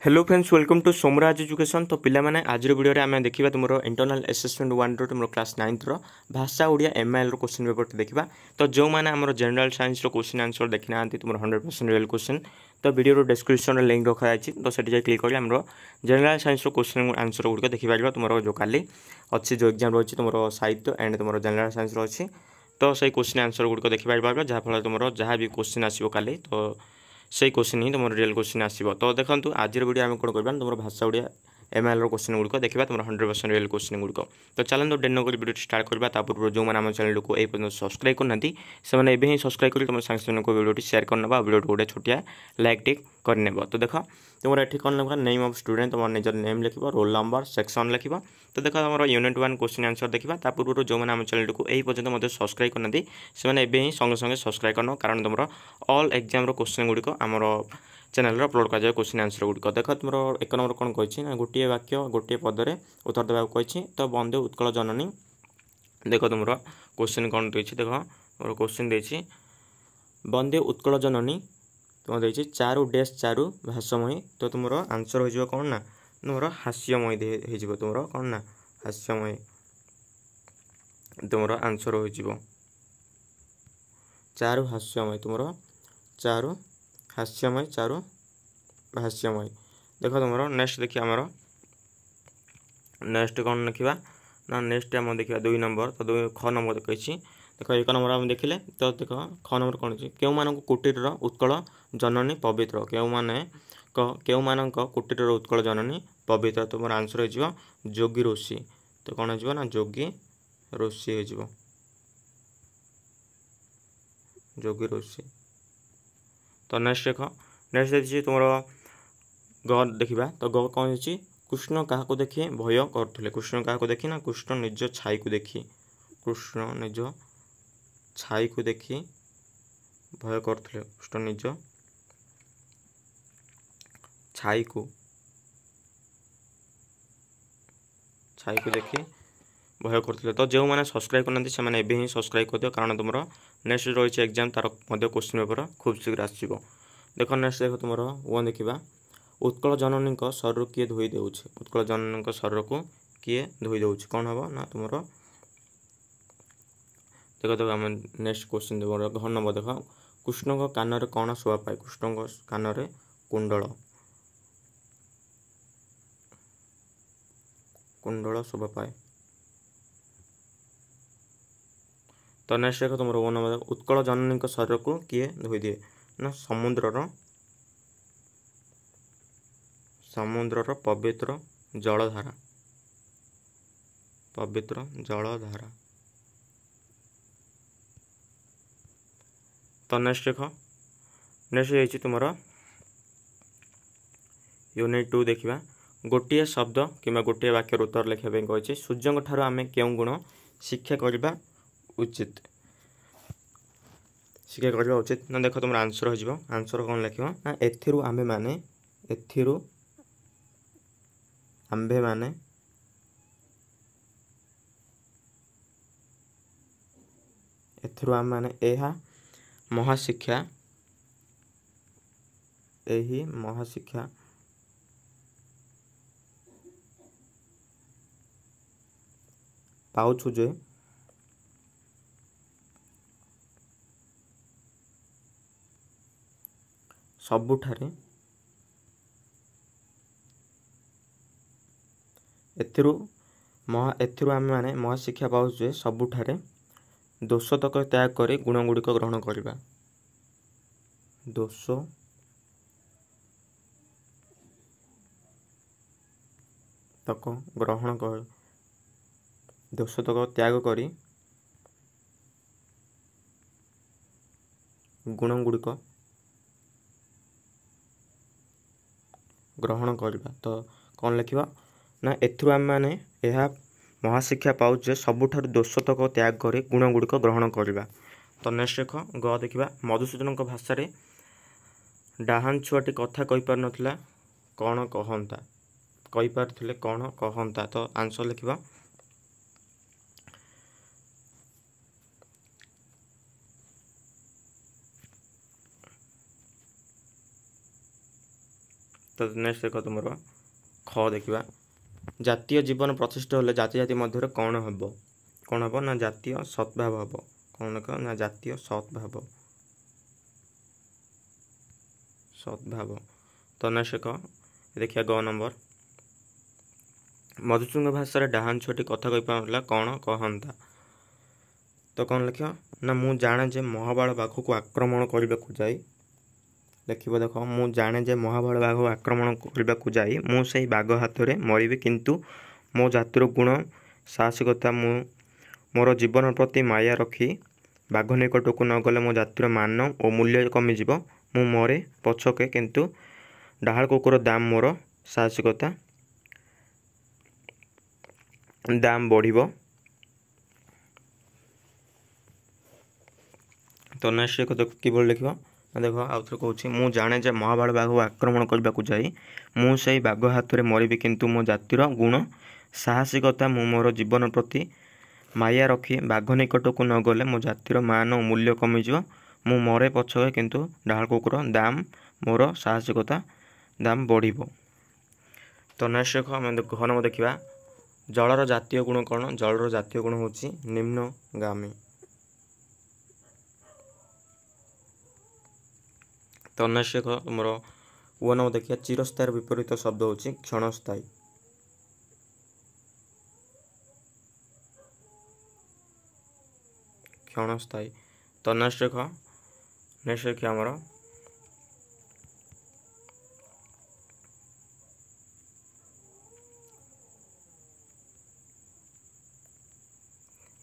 Hello friends welcome to Somraj education. तो पिला माने आज वीडियो रे आमे देखिबा तुमरो इंटरनल असेसमेंट 1 रो तुमरो क्लास 9 रो भाषा ओडिया एमआईएल रो क्वेश्चन पेपर देखिबा। तो जो माने हमरो जनरल साइंस रो क्वेश्चन आंसर देखिना आंती तुमरो 100% रियल क्वेश्चन तो वीडियो रो डिस्क्रिप्शन रे लिंक रखा आछि तो सेठी जे क्लिक करले हमरो जनरल साइंस रो क्वेश्चन आंसर गुड देखि पारिबा। तुमरो जो काली अछि जो एग्जाम रो अछि तुमरो साहित्य एंड तुमरो जनरल साइंस रो अछि तो सही क्वेश्चन आंसर गुड देखि पारिबा जहा फल तुमरो जहा भी क्वेश्चन आसीबो काली तो सही क्वेश्चन ही तुम रियल क्वेश्चन आसो। तो देखो आज वीडियो आम कौन करवा तुम भाषा ओडिया एमआईएल क्वेश्चन गुड़क देखा तुम 100% रियल क्वेश्चन गुड़क। तो चलते डेनो कर वीडियो स्टार्ट करवा पूर्व जो मैंने चैनल को ये सब्सक्राइब करना से ही सब्सक्राइब कर तुम सांगे को वीडियो शेयर करना वीडियो गोटे छोटिया लाइक टिक करने। तो देख तुम ये कौन लिखा नेम ऑफ स्टूडेंट तुम निजर नेम लिख रोल नंबर सेक्शन लिख। तो देख तुम यूनिट 1 क्वेश्चन आंसर देखा पूर्व जो मैंने चैनल को यही पर्यटन सब्सक्राइब करना से ही संगे संगे सब्सक्राइब करना कारण तुम ऑल एग्जाम क्वेश्चन गुड़िक आमर चैनल अपलोड कर क्वेश्चन आंसर गुड़िक। देख तुम एक नंबर कौन कही ना गोटे वाक्य गोटे पदरे उत्तर देवा कही तो बंदे उत्कल जननी। देख तुम क्वेश्चन कौन देख देख तुम क्वेश्चन देती बंदे उत्कल जननी तुम देखिए चारु डैश चारु भाषमयी। तो तुम आंसर हो कौन ना तुम हास्यमयी हो तुम कौन ना हास्यमयी तुम आंसर हो चारु हास्यमय तुम चारु हास्यमय चारु भाष्यमय। देख तुम नेक्स्ट देखिए आमर नेक्स्ट कौन लिखा ना नेक्स्ट आम देखा 2 नंबर। तो 2 ख नंबर कही देख 1 नंबर आम देखिले तो देख ख नंबर कौन अच्छी क्यों मान कुटीर उत्कल जननी पवित्र क्यों मान कुटीर उत्कल जननी पवित्र तुम आंसर हो जोगी ऋषि। तो कौन हो ना जोगी ऋषि हो जोगी ऋषि। तो नेक्स्ट देख नेक्स्ट देखिए तुम ग देखा तो ग कौन हो कृष्ण क्या देखी भय करते कृष्ण क्या देखी ना कृष्ण निज छाई को देखी कृष्ण निज छाई को देखी भय करते कृष्ण निज छाई को देखी भय करते। तो जो मैंने सब्सक्राइब करना से ही सब्सक्राइब कर दियो कारण तुम नेक्स्ट रही एग्जाम तार क्वेश्चन पेपर खूब शीघ्र आसो। देख नेक्स्ट देख तुम वो देखा उत्कल जननी शरीर किए धोई दे उत्कल जननी शरीर को किए धोई दे कौन हम ना तुम देख देख आम नेक्स्ट क्वेश्चन देख घर नंबर देख कृष्ण कान कौन शोभा पाए कृष्ण कान कुंडल कुंडल शोभा पाए। तो नेक्स्ट देख तुम वो नंबर उत्कल जननी शरीर को किए धोई दिए ना समुद्र पवित्र जलधारा पवित्र जलधारा। तो नेक्स्ट देख नेक्स्ट तुम यूनिट 2 देखा गोटे शब्द कि गोटे वाक्य उत्तर लिखा कही सूर्य ठार आम क्यों गुण शिक्षा करने उचित शिक्षा करने उचित ना। देख तुम आंसर हो आंसर कौन लिख ना एथिरु आम्भे माने एथिरु आम माने एहा महाशिक्षा एही महाशिक्षा पाउछु जे सबुठारे एथिरु आम माने महाशिक्षा पाउछु जे सबुठारे दोषतक त्याग कर गुण गुड़िक ग्रहण करवा दोष तक ग्रहण कर दोषतक त्याग कर गुण गुड़िक ग्रहण करवा। तो कौन लिखा ना एथुरु आम माने यह महाशिक्षा पाउचे सबुठार दोषतक त्याग कर गुण गुड़िक ग्रहण करवा। तो नेक्स्ट देख ग देखा मधुसूदन भाषा डाहान छुआटी कथा कही पार नथिला कौन कहंता कही पारथिले कौन कहंता। तो आंसर लिखा तो नेक्स्ट देख तुम ख देखा जातीय जीवन प्रतिष्ठा होले जाति जाति मध्य कौन हम कौन हम ना जातीय सद्भाव हम कौन देख ना जातीय सद्भाव सद्भाव। तो नेक्स्ट देखिए ग नंबर मधुचुंग भाषा डाहान छुटी कथा कही पारा कौन कहता। तो कौन लिख ना मु जाने जे महाबल बाघ को आक्रमण करने को जाई लिख देख मु जाने जे महाबल बाघ को आक्रमण करने को जाई मु से बाघ हाथ में मरबी किंतु मो जातिर गुण साहसिकता मोर जीवन प्रति माया रखी बाघ निकट को न गले मो जातिर मान और मूल्य कमिज मु मरे पछके किंतु डाहाल कुकुर दाम मोर साहसिकता दाम बढ़िबो। तो नेक्स्ट कि लिख देख आउ थे कहूँ मु जाने जे महाबल बाघ को आक्रमण करने को जाई मु से बाघ हाथ में मरबी किंतु मो जातिर गुण साहसिकता मोर जीवन प्रति माया रखी बाघ निकट को न गले मो जातिर मान और मूल्य कमिज मु मरे पछके किंतु डाहाल कुकुर दाम मोर साहसिकता दाम बढ़िबो। तो नेक्स्ट आम घ नंबर देखा जलर जातीय गुण कौन जलर जातीय गुण हूँ निम्नगामी। तो नेक्स्ट तुम ओ नंबर देखिए चिरस्थायी विपरीत शब्द हूँ क्षणस्थायी। क्षणस्थायी। तो नेक्स्ट देखिए आमर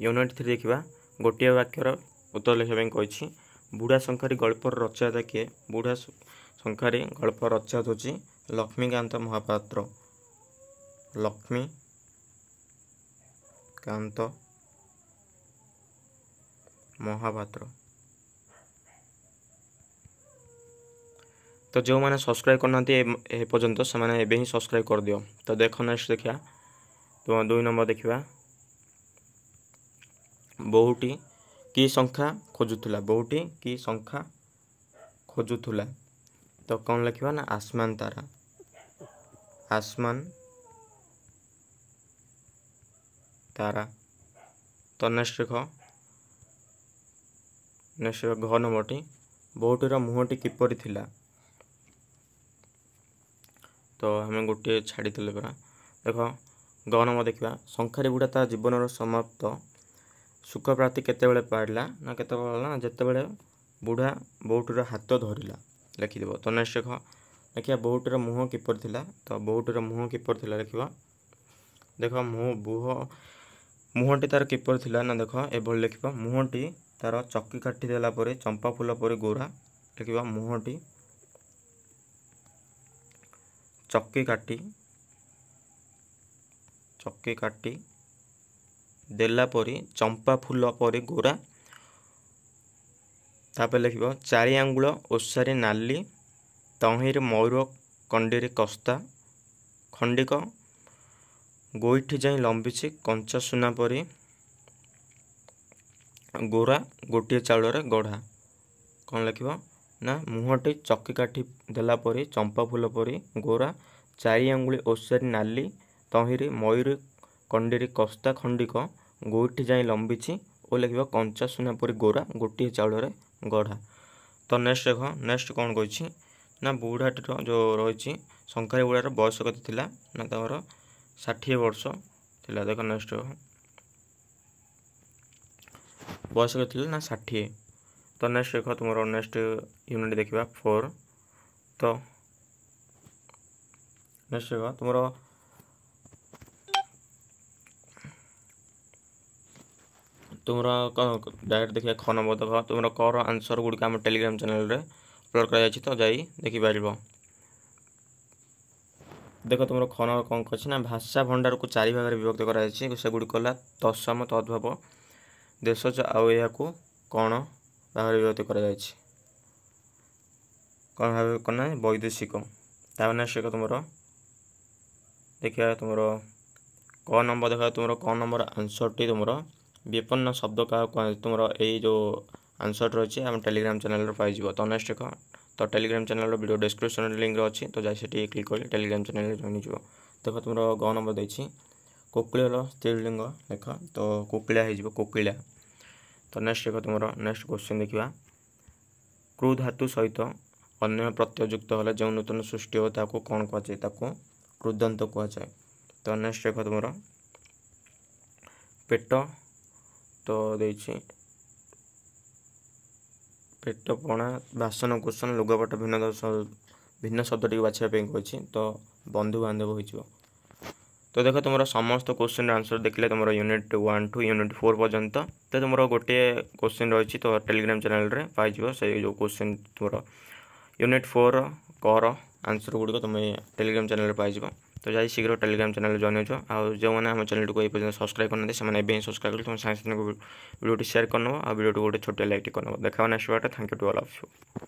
यूनिट 3 देखा गोटे वाक्यर उत्तर लिखा कही बुढ़ा शंखारी गल्पर रचयिता किए बुढ़ा शंखारी गल्प रचयिता हूँ लक्ष्मीकांत महापात्र लक्ष्मीकांत महापात्र। तो जो मैंने सब्सक्राइब करना पर्यंत से मैंने एवं ही सब्सक्राइब कर दियो। तो देख नेक्स्ट देखा तो 2 नंबर देखा बहुटी की संख्या खोजुला बहुटी की संख्या खोजुला। तो कौन लिखा ना आसमान तारा आसमान तारा। तो नेक्स्ट घ नंबरटी बहुटीर मुहटी किपरि थिला। तो हमें गोटे छाड़ी परा देख ग नंबर देखा शंखारी बुढ़ा ता जीवन समाप्त सुख प्राप्ति केतेबेले पाइला ना केतेबेले ना जेतेबेले बुढ़ा बहुटीर हाथ धरला लिखिदेव। तो नेक्स्ट देखिए बहुटीर मुह किपर थिला। तो बहुटीर मुह किपर थिला लिख देख मुहटी तार किपर थिला ना देख एभଳି लिख मुहटी तार चक्की काटी देला परे चंपा फूल परे गोरा लिख मुहटी चक्की काटी देला परी चंपा फूल परी गोरा। तापर लिख चारि आंगुल ओसारी नाली तहिर मयूर कंडीरी कस्ता खंडिक गोईठी जाई लंबिची कंचा सुना परी गोरा गोटे चाउल गढ़ा। कौन लिख ना मुहटी चक्की काठी देला परी चंपा फूल परी गोरा चारि आंगुली ओसारी नाली तहिर मयूर कंडीरी कस्ता खंडिक गोईठी जाई लंबिची और लिख कंचा सुना परी गोरा गोटे चाउल गढ़ा। तो नेक्स्ट देख नेक्स्ट कौन कही ना बुढ़ाटीर जो रही शंखारी बुढ़ार बयस केते थिला ना तमर 60 वर्ष थिला। देख नेक्स्ट बयस केते थिला ना 60। तो नेक्स्ट देख तुम नेक्स्ट यूनिट देखा 4। तो नेक्स्ट देख तुम डायरेक्ट देखिए ख नंबर देख तुम कर आंसर गुड़िक आम टेलीग्राम चैनल रे अपलोड कर तो जाई देखिपार। देख तुम ख नंबर कौन कही ना भाषा भंडार को 4 भाग में विभक्त करगुड़िक है तत्सम तद्भव देशज आउ या कौन भाग विभक्त कर कौन भाव करना वैदेशिक। नेक्स्ट तुम देखिए तुम क नंबर देखा तुम क नंबर आंसर टी तुम विपन्न शब्द क्या तुम यही जो आंसर रही है आम टेलीग्राम चैनल पाई। तो नेक्स्ट तो Telegram channel video description link अच्छी तो जाए क्लिक कर टेलीग्राम चैनल जॉइन हो देख तुम ग नंबर देती कोकिलर स्त्रीलिंग लेख तो कोकिला हो कोकिला। तो नेक्स्ट देख तुम नेक्स्ट क्वेश्चन देखा क्रू धातु सहित अन्य प्रत्ययुक्त हेल्ले जो नूतन सृष्टि हो ताको कौन कहुए कृदंत कहुए। तो नेक्स्ट देख तुम पेट तो देछि पेट पणा बासन कुशन लुगापट भिन्न शब्द टी बाछा कही तो बंधु बांधव हो। तो देख तुम समस्त क्वेश्चन आंसर देखले तुम यूनिट 1 टू यूनिट 4 पर्यंत तो तुम गोटे क्वेश्चन रही तो टेलीग्राम चैनल रे पाइज से जो क्वेश्चन तुम यूनिट 4 कर आंसर गुड़िक तुम टेलीग्राम चैनल पाइज। तो जाए शीघ्र टेलीग्राम चैनल जॉइन हो और जो मैंने आम चैनल को ये सब्सक्राइब करना से सब्सक्राइब कर तुम साइंस वीडियो शेयर करनब आ वीडियो गोटे छोटे लाइक करनब देखा next video. Thank you to all of you.